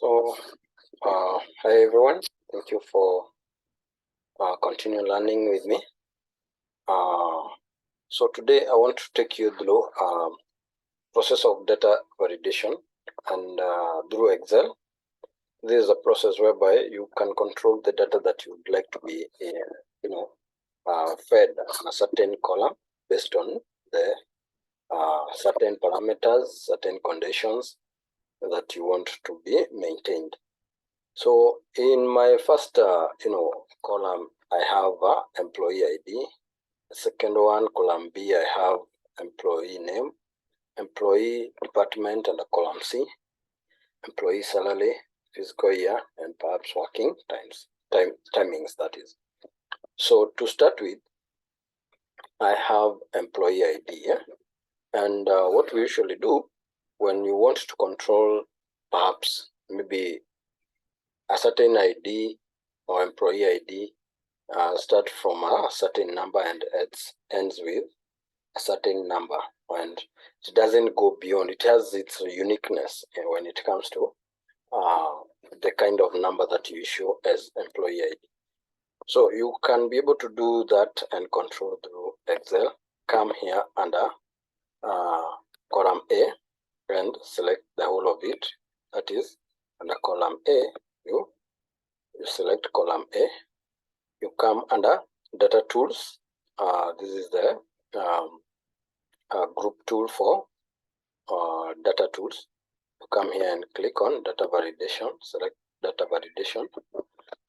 So, hi everyone. Thank you for continue learning with me. So today I want to take you through process of data validation and through Excel. This is a process whereby you can control the data that you would like to be, fed in a certain column based on the certain parameters, certain conditions that you want to be maintained. So in my first, column, I have employee ID. The second one, column B, I have employee name, employee department, and a column C, employee salary, fiscal year, and perhaps working timings, that is. So to start with, I have employee ID, and what we usually do when you want to control perhaps maybe a certain ID or employee ID start from a certain number and ends with a certain number, and it doesn't go beyond. It has its uniqueness when it comes to the kind of number that you issue as employee ID. So you can be able to do that and control through Excel. Come here under column A and select the whole of it. That is, under column A, you select column A. You come under data tools. This is the group tool for data tools. You come here and click on data validation, select data validation.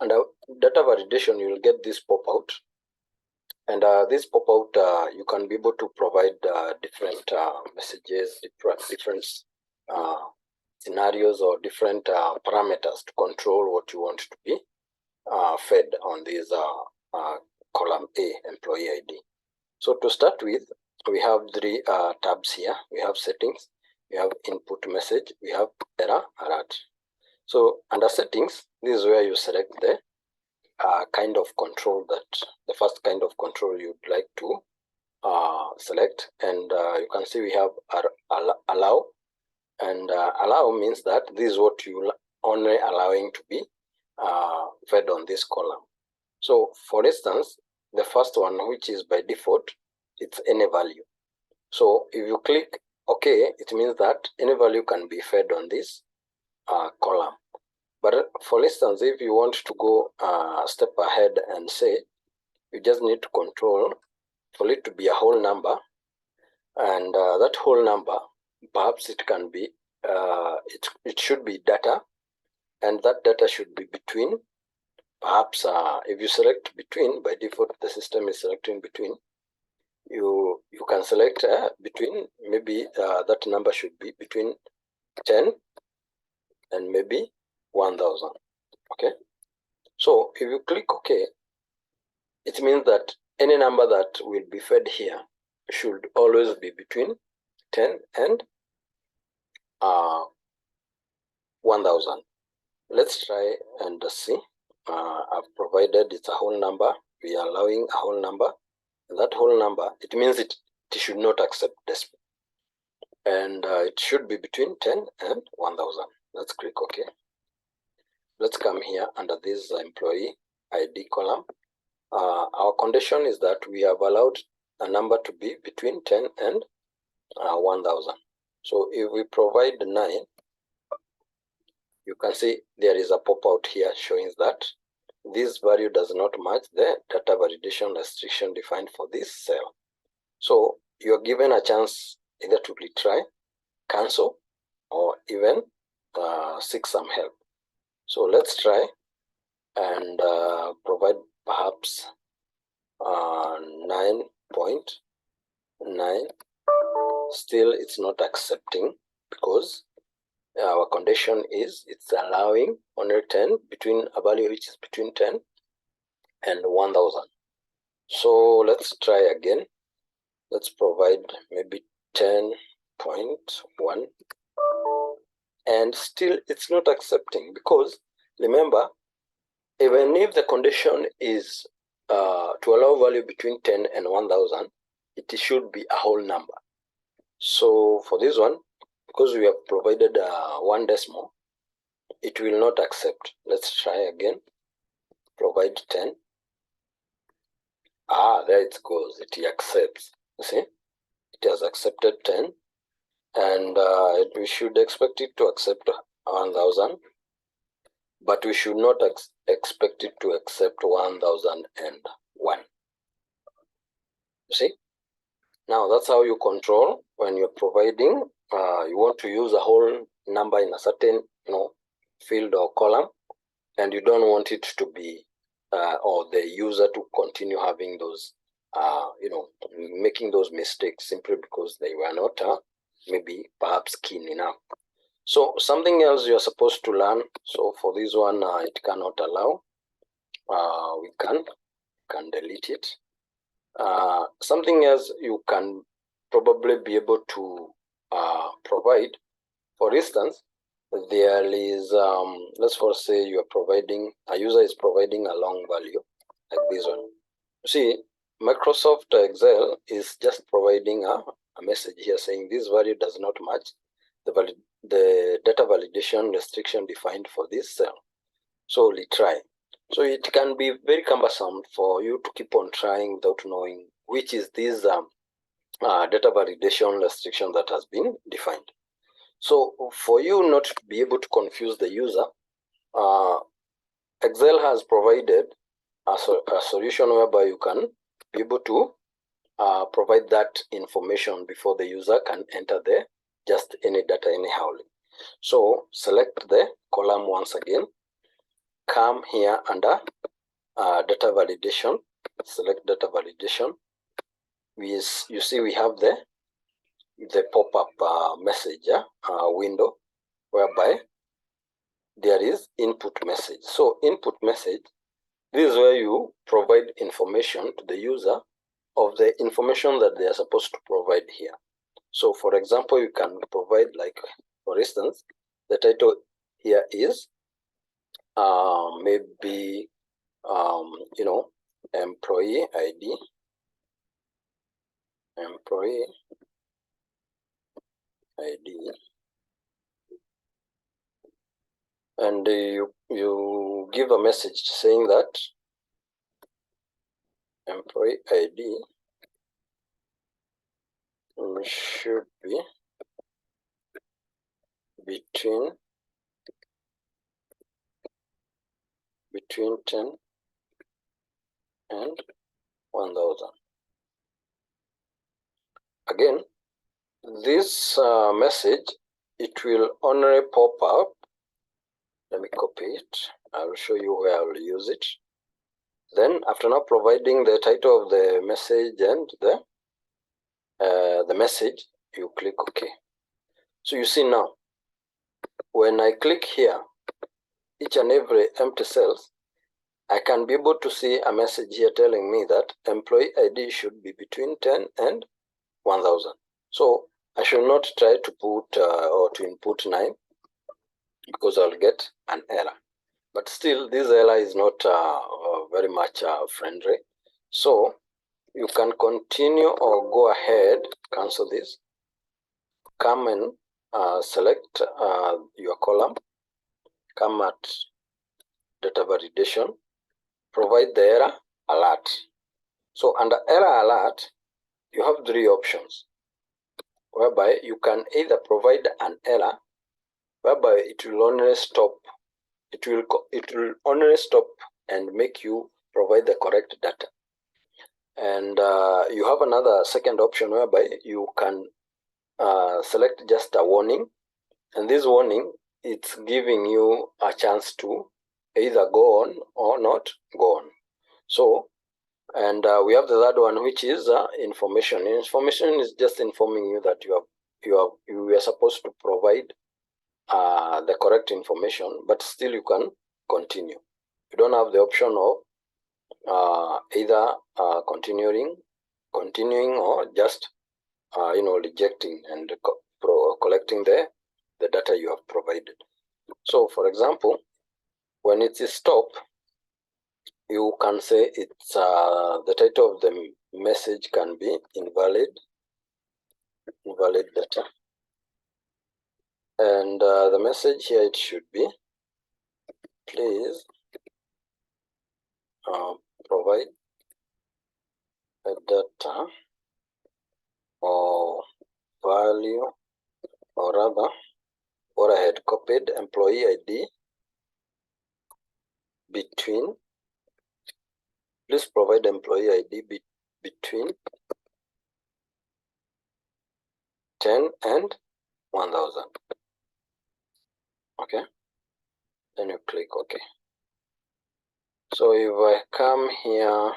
Under data validation, you will get this pop out. And this pop out, you can be able to provide different messages, different scenarios, or different parameters to control what you want to be fed on this column A, employee ID. So to start with, we have three tabs here. We have settings, we have input message, we have error alert. So under settings, this is where you select the kind of control the first kind of control you'd like to select. And you can see we have allow. And allow means that this is what you only allowing to be fed on this column. So for instance, the first one, which is by default, it's any value. So if you click OK, it means that any value can be fed on this column. But for instance, if you want to go a step ahead and say you just need to control for it to be a whole number, and that whole number, perhaps it can be, it should be data, and that data should be between, perhaps if you select between, by default the system is selecting between, you can select between, maybe that number should be between 10 and maybe 1000. Okay, so if you click OK, it means that any number that will be fed here should always be between 10 and 1000. Let's try and see. I've provided it's a whole number. We are allowing a whole number. And that whole number, it means it should not accept decimal. And it should be between 10 and 1000. Let's click OK. Let's come here under this employee ID column. Our condition is that we have allowed a number to be between 10 and 1000. So if we provide 9, you can see there is a pop-out here showing that this value does not match the data validation restriction defined for this cell. So you're given a chance either to retry, cancel, or even seek some help. So let's try and provide perhaps 9.9. Still it's not accepting because our condition is it's allowing only 10, between a value which is between 10 and 1000. So let's try again. Let's provide maybe 10.1, and still it's not accepting, because remember, even if the condition is to allow value between 10 and 1000, it should be a whole number. So for this one, because we have provided one decimal, it will not accept. Let's try again. Provide 10. There it goes. It accepts. You see, it has accepted 10, and we should expect it to accept 1000, but we should not expect it to accept 1001. You see, now that's how you control when you're providing. You want to use a whole number in a certain field or column, and you don't want it to be or the user to continue having those making those mistakes simply because they were not maybe perhaps keen enough. So something else you're supposed to learn. So for this one, it cannot allow. We can delete it. Something else you can probably be able to provide. For instance, there is, let's first say you are providing, a user is providing a long value like this one. See, Microsoft Excel is just providing a message here saying this value does not match the data validation restriction defined for this cell. So retry. So it can be very cumbersome for you to keep on trying without knowing which is this data validation restriction that has been defined. So for you not to be able to confuse the user, Excel has provided a solution whereby you can be able to provide that information before the user can enter just any data anyhow. So select the column once again, come here under data validation, select data validation. You see we have the pop-up message window whereby there is input message. So input message, this is where you provide information to the user of the information that they are supposed to provide here. So for example, you can provide, like, for instance, the title here is maybe employee ID, and you give a message saying that employee ID should be between 10 and 1000. Again, this message, it will only pop up. Let me copy it. I will show you where I will use it. Then after now providing the title of the message and the message, you click OK. So you see now, when I click here, each and every empty cells, I can be able to see a message here telling me that employee ID should be between 10 and 1000. So I should not try to put or to input 9 because I'll get an error. But still, this error is not very much friendly. So you can continue or go ahead, cancel this, come and select your column, come at data validation, provide the error alert. So under error alert, you have 3 options, whereby you can either provide an error, whereby it will only stop, it will only stop and make you provide the correct data. And you have another second option whereby you can select just a warning, and this warning, it's giving you a chance to either go on or not go on. So, and we have the third one, which is information. Information is just informing you that you are supposed to provide the correct information, but still you can continue. You don't have the option of either continuing or just rejecting and collecting the data you have provided. So for example, when it is stop, you can say it's the title of the message can be invalid data, and the message here, it should be please provide a data or value, or rather, what I had copied, employee ID between, please provide employee ID between 10 and 1000. Okay, then you click OK. So if I come here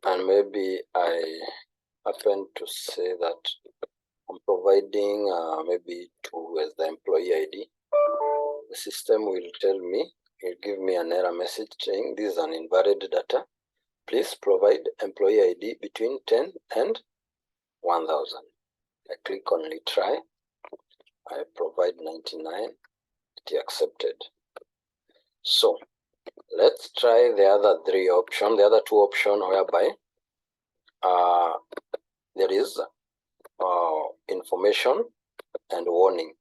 and maybe I happen to say that I'm providing maybe 2 as the employee ID, the system will tell me, it will give me an error message saying this is an invalid data. Please provide employee ID between 10 and 1000. I click on retry. I provide 99. It accepted. So let's try the other 3 options, the other 2 options whereby there is information and warning.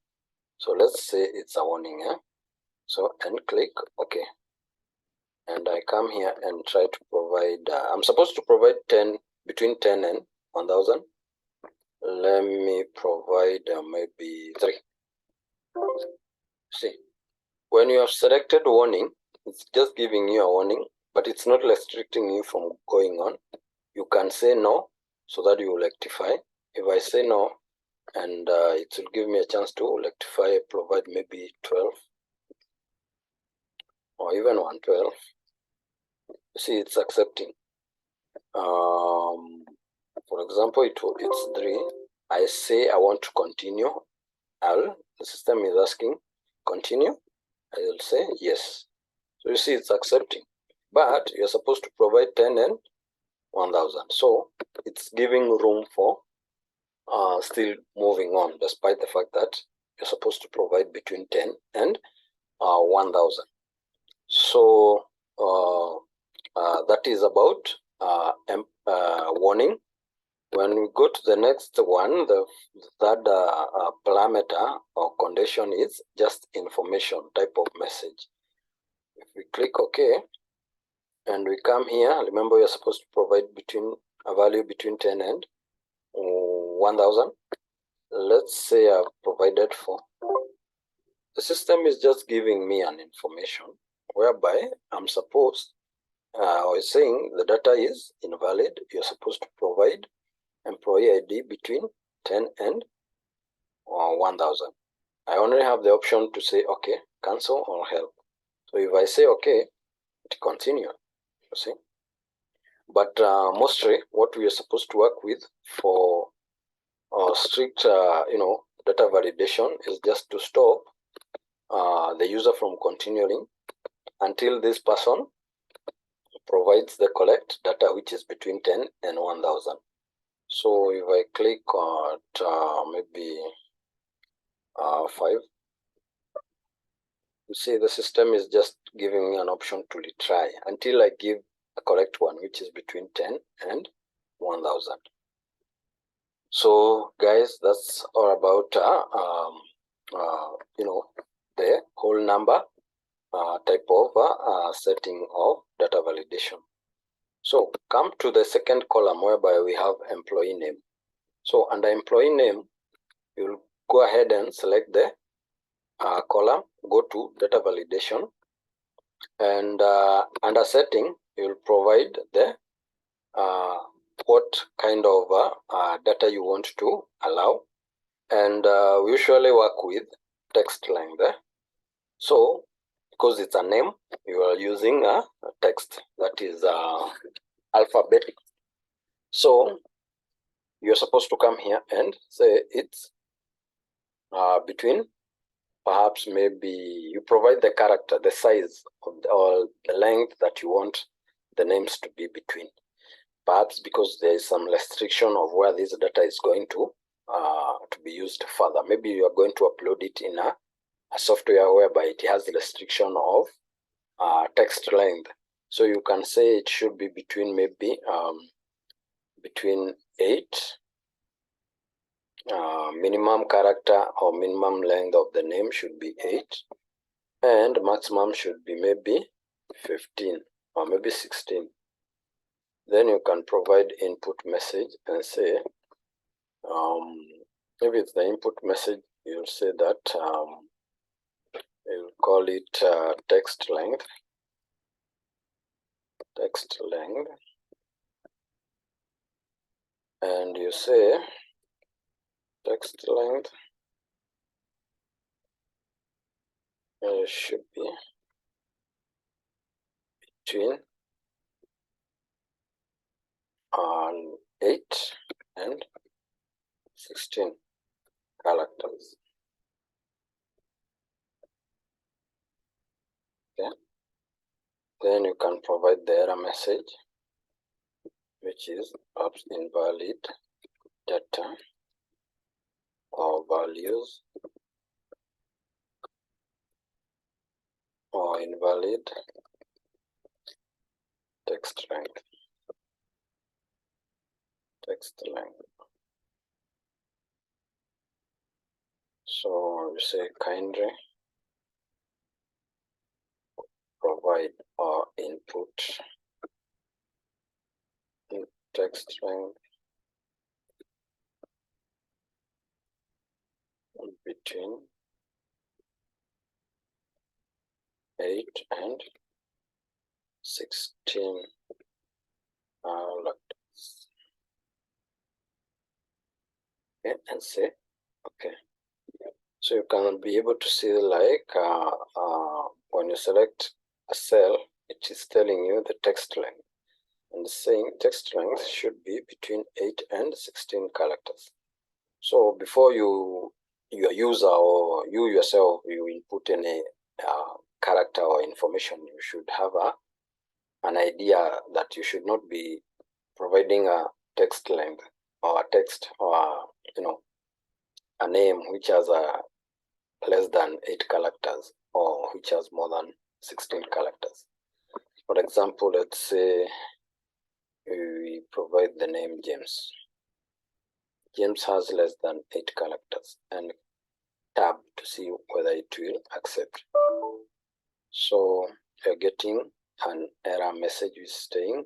So let's say it's a warning. So and click OK. And I come here and try to provide, I'm supposed to provide 10, between 10 and 1000. Let me provide maybe 3. See, when you have selected warning, it's just giving you a warning, but it's not restricting you from going on. You can say no, so that you will rectify. If I say no, and it will give me a chance to rectify, provide maybe 12 or even 112. See, it's accepting. For example, it's 3. I say I want to continue. The system is asking continue. I will say yes. So you see, it's accepting. But you're supposed to provide 10 and 1000. So it's giving room for still moving on, despite the fact that you're supposed to provide between 10 and 1000. So that is about warning. When we go to the next one, the third parameter or condition is just information type of message. If we click OK and we come here, remember you're supposed to provide between a value between 10 and 1000. Let's say I've provided 4. The system is just giving me an information whereby I'm supposed, or saying the data is invalid. You're supposed to provide employee ID between 10 and 1000. I only have the option to say OK, cancel, or help. So if I say OK, it continues. You see. But mostly, what we are supposed to work with for strict, data validation is just to stop the user from continuing until this person provides the correct data, which is between 10 and 1000. So if I click on maybe 5, you see the system is just giving me an option to retry until I give a correct one, which is between 10 and 1000. So guys, that's all about the whole number type of setting of data validation. So come to the second column whereby we have employee name. So under employee name, you'll go ahead and select the column, go to data validation, and under setting, you'll provide the what kind of data you want to allow, and we usually work with text length. So because it's a name, you are using a text that is alphabetic. So you're supposed to come here and say it's between, perhaps maybe you provide the character, the size of or the length that you want the names to be between. Perhaps because there is some restriction of where this data is going to be used further. Maybe you are going to upload it in a software whereby it has the restriction of text length. So you can say it should be between maybe between 8 minimum character or minimum length of the name should be 8, and maximum should be maybe 15 or maybe 16. Then you can provide input message and say, if it's the input message, you'll say that you'll call it text length, and you say text length should be between 8 and 16 characters. Okay. Then you can provide the error message, which is perhaps invalid data or values or invalid text length. So we say kindly provide or input text length between 8 and 16 characters. Okay, and say okay. So you can be able to see, like when you select a cell, it is telling you the text length, and saying text length should be between 8 and 16 characters. So before your user or you yourself, you input any character or information, you should have an idea that you should not be providing a text length or a text or a name which has less than 8 characters or which has more than 16 characters. For example, let's say we provide the name James. James has less than 8 characters, and tab to see whether it will accept. So you're getting an error message which is saying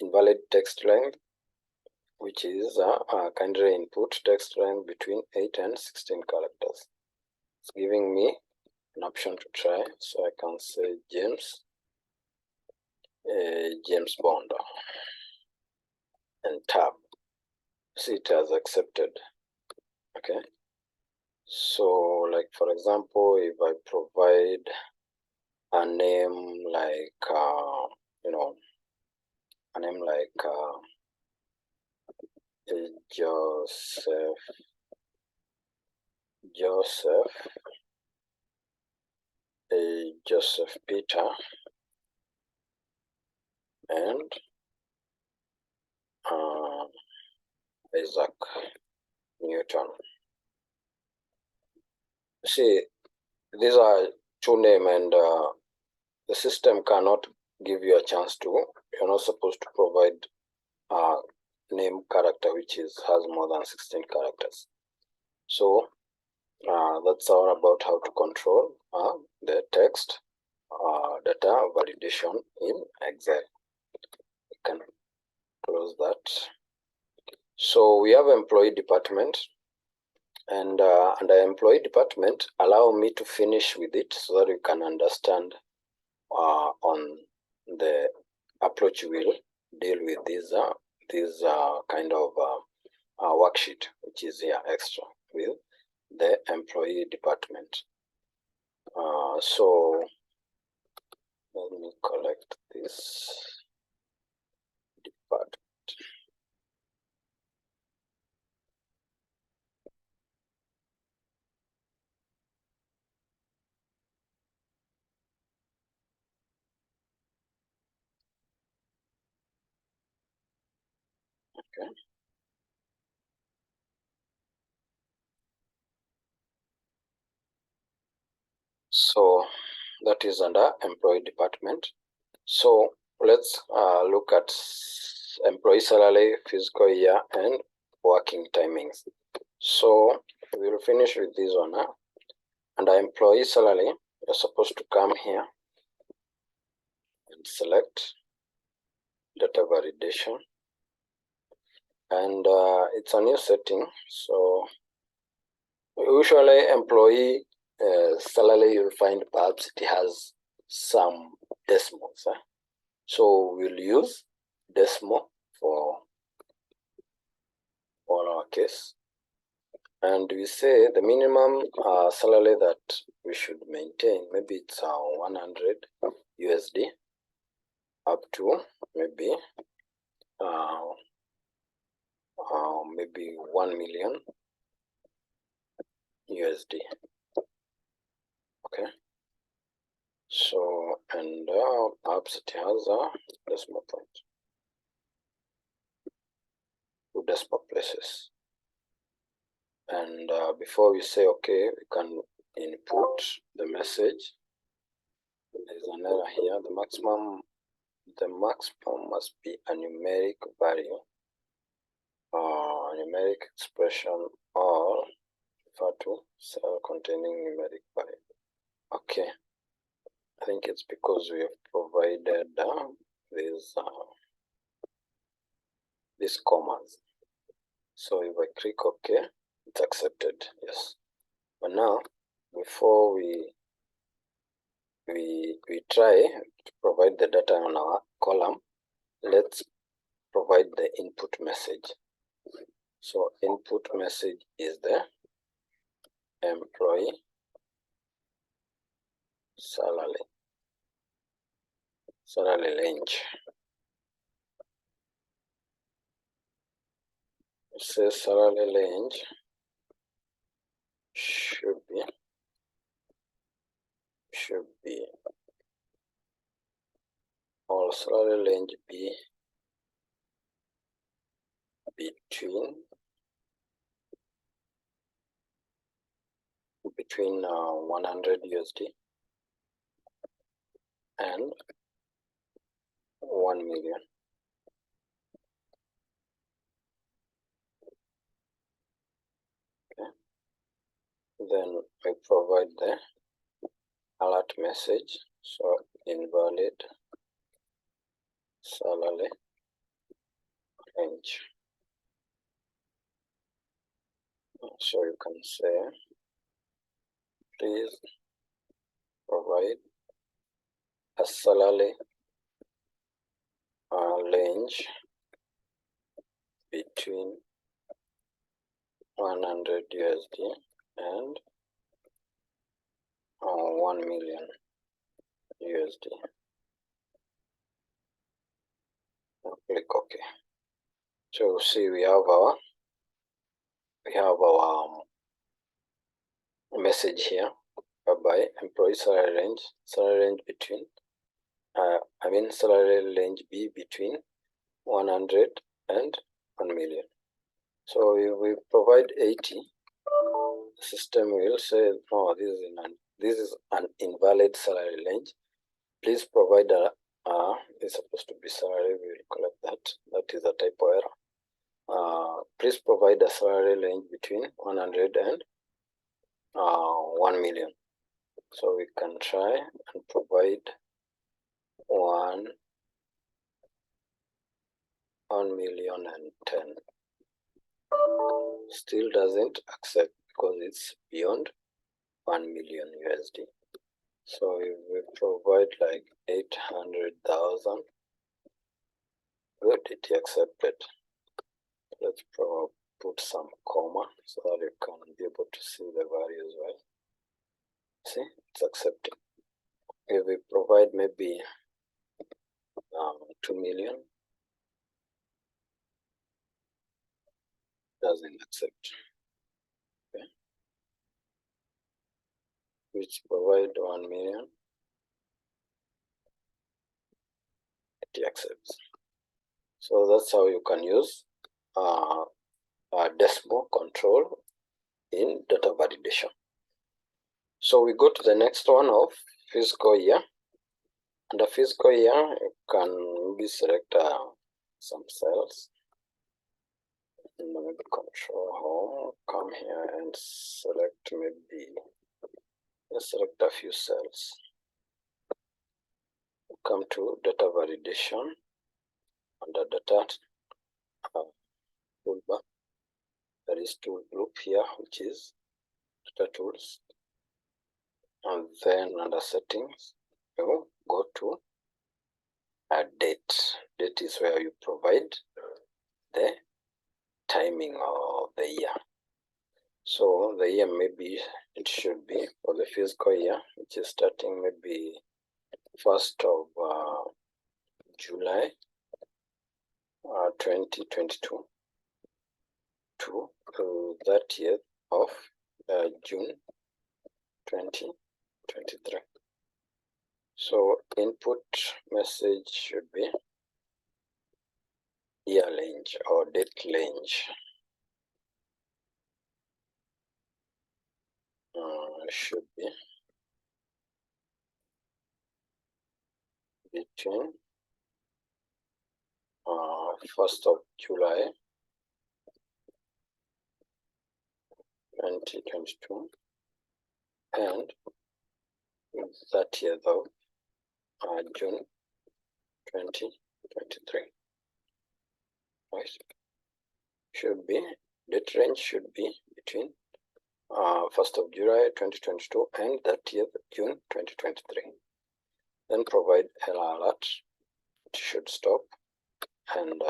invalid text length, which is kindly input text length between 8 and 16 characters. It's giving me an option to try, so I can say James Bond and tab. See, it has accepted. Okay, so like for example, if I provide a name like a name like Joseph Peter and Isaac Newton. See, these are two names, and the system cannot give you a chance to. You're not supposed to provide a name character which has more than 16 characters. So that's all about how to control the text data validation in Excel. You can close that. So we have employee department, and under employee department, allow me to finish with it so that you can understand on the approach we will deal with this kind of worksheet, which is here extra with the employee department. So let me collect this department. Okay. So that is under employee department. So let's look at employee salary, fiscal year, and working timings. So we'll finish with this one. Under employee salary, you're supposed to come here and select data validation, and it's a new setting. So usually employee salary, you'll find perhaps it has some decimals. So we'll use decimal for our case. And we say the minimum salary that we should maintain, maybe it's 100 USD up to maybe maybe 1 million USD. Okay. So, and perhaps it has a decimal point, 2 decimal places. And before we say okay, we can input the message. There's an error here. The maximum must be a numeric value, numeric expression, or refer to cell containing numeric value. Okay, I think it's because we have provided these commas. So if I click OK, it's accepted. Yes. But now, before we try to provide the data on our column, let's provide the input message. So input message is the employee salary range. It says salary range should be or salary range be between 100 USD and 1 million. Okay. Then I provide the alert message. So invalid salary range. So you can say, please provide a salary range between 100 USD and 1 million USD. I'll click OK. So see, we have our message here, whereby employee salary range between salary range be between 100 and 1 million. So if we provide 80, the system will say, no, this is an invalid salary range. Please provide it's supposed to be salary. We will collect that. That is a typo error. Please provide a salary range between 100 and 1 million. So we can try and provide 1 million and 10. Still doesn't accept because it's beyond 1 million USD. So if we provide like 800,000, good, it accepted. Let's put some comma so that you can be able to see the value as well. See, it's accepting. If we provide maybe 2 million, doesn't accept. Okay. Which provide 1 million, it accepts. So that's how you can use decimal control in data validation. So we go to the next one of fiscal year. Under fiscal year, you can maybe select some cells. Maybe control home, come here and select maybe, let's select select a few cells. Come to data validation under data toolbar. There is tool group here, which is data tools, and then under settings you go to date. Date is where you provide the timing of the year. So the year, maybe it should be for the fiscal year, which is starting maybe 1st of July 2022 to 30th of June 2023. So input message should be year range or date range. Should be between 1st of July 2022 and 30th of June 2023. Right? Should be date range should be between 1st of July 2022 and 30th June 2023. Then provide error alert. It should stop, and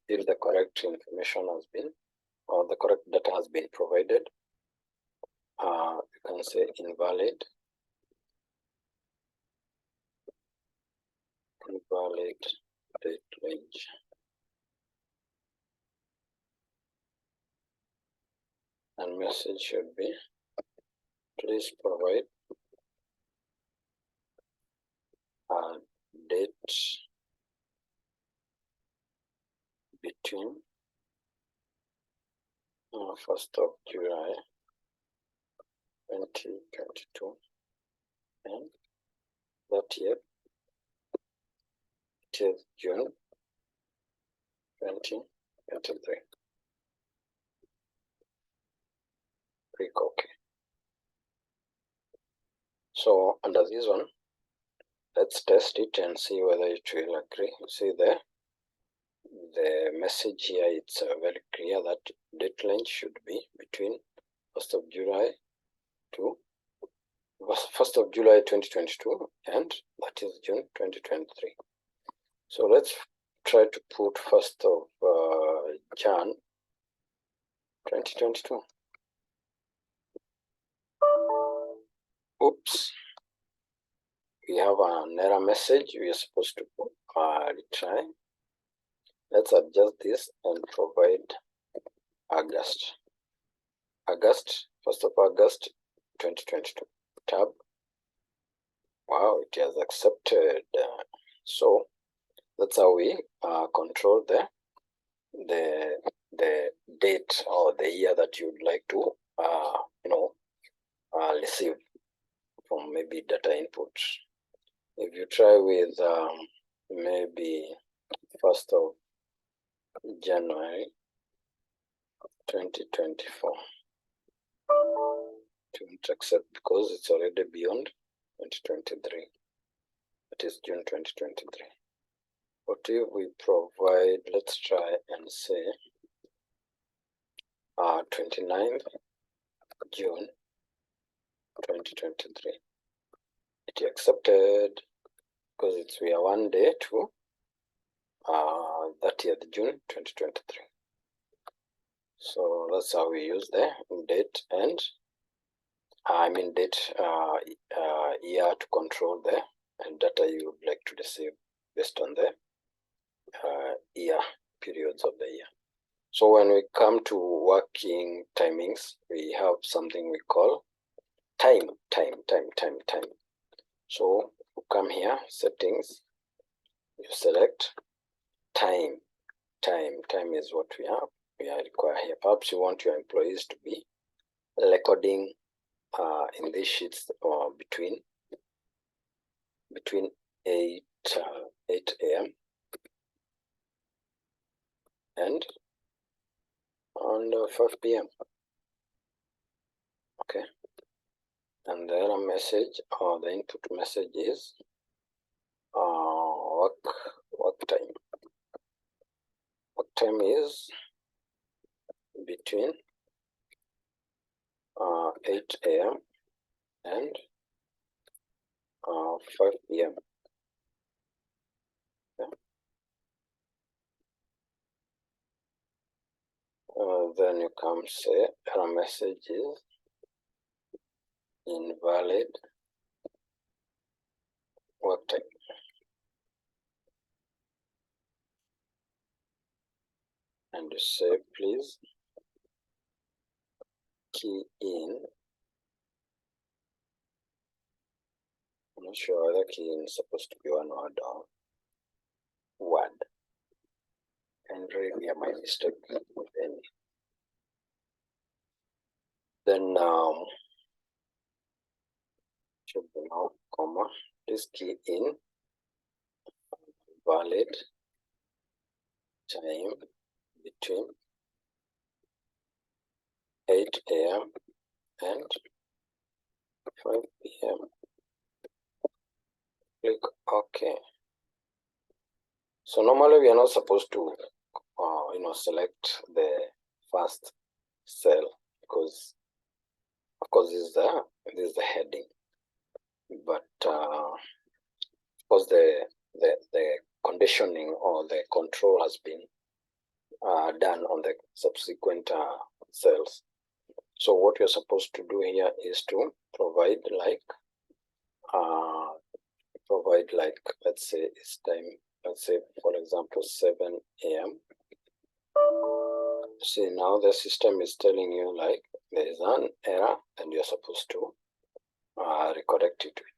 if the correct information has been, or the correct data has been provided, you can say invalid date range. And message should be, please provide a date between 1st of July 2022 and 30th June 2023. Click OK. So under this one, let's test it and see whether it will agree. See there, the message here, it's very clear that date range should be between 1st of July to 1st of July 2022 and that is June 2023. So let's try to put 1st of Jan 2022. Oops, we have an error message. We are supposed to retry. Let's adjust this and provide August. 1st of August 2022. Tab. Wow, it has accepted. So that's how we control the date or the year that you'd like to receive from maybe data input. If you try with maybe 1st of January 2024, it won't accept because it's already beyond 2023. That is June 2023. What if we provide, let's try and say 29th June 2023. It accepted because we are one day to 30th June 2023. So that's how we use the date and year to control the data you would like to receive based on the year periods of the year. So when we come to working timings, we have something we call time. So you come here, settings, you select time. Time is what we require here. Perhaps you want your employees to be recording in these sheets between 8 a.m. and 5 p.m. Okay, and the error message or the input message is work time. Work time is between 8 a.m. and 5 p.m. Then you come say error message is invalid work time. And you say please key in. I'm not sure whether key in is supposed to be one word or word. And really my mistake with any. Then should be now comma. Please key in valid time between 8 a.m. and 5 p.m. Click OK. So normally we are not supposed to select the first cell because of course this is the heading, but of course the conditioning or the control has been done on the subsequent cells. So what you're supposed to do here is to provide let's say it's time, let's say for example 7 a.m. See, now the system is telling you like there is an error and you're supposed to recorrect it with